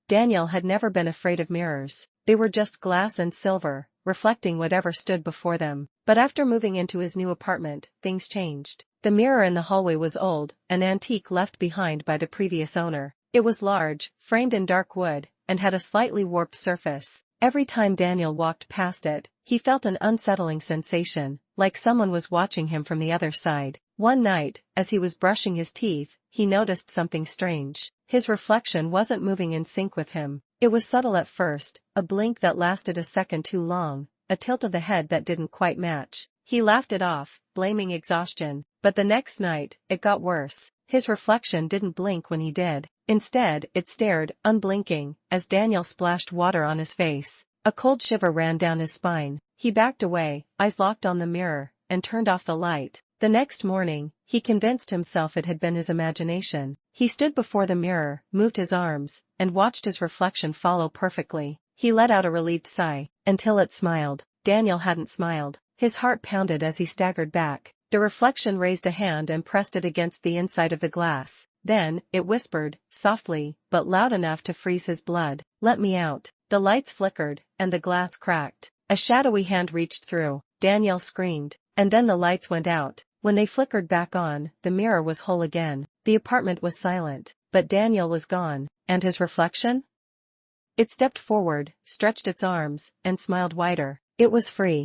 Daniel had never been afraid of mirrors. They were just glass and silver, reflecting whatever stood before them. But after moving into his new apartment, things changed. The mirror in the hallway was old, an antique left behind by the previous owner. It was large, framed in dark wood, and had a slightly warped surface. Every time Daniel walked past it, he felt an unsettling sensation, like someone was watching him from the other side. One night, as he was brushing his teeth, he noticed something strange. His reflection wasn't moving in sync with him. It was subtle at first, a blink that lasted a second too long, a tilt of the head that didn't quite match. He laughed it off, blaming exhaustion, but the next night, it got worse. His reflection didn't blink when he did. Instead, it stared, unblinking, as Daniel splashed water on his face. A cold shiver ran down his spine. He backed away, eyes locked on the mirror, and turned off the light. The next morning, he convinced himself it had been his imagination. He stood before the mirror, moved his arms, and watched his reflection follow perfectly. He let out a relieved sigh, until it smiled. Daniel hadn't smiled. His heart pounded as he staggered back. The reflection raised a hand and pressed it against the inside of the glass. Then, it whispered, softly, but loud enough to freeze his blood, "Let me out." The lights flickered, and the glass cracked. A shadowy hand reached through. Daniel screamed, and then the lights went out. When they flickered back on, the mirror was whole again. The apartment was silent, but Daniel was gone. And his reflection? It stepped forward, stretched its arms, and smiled wider. It was free.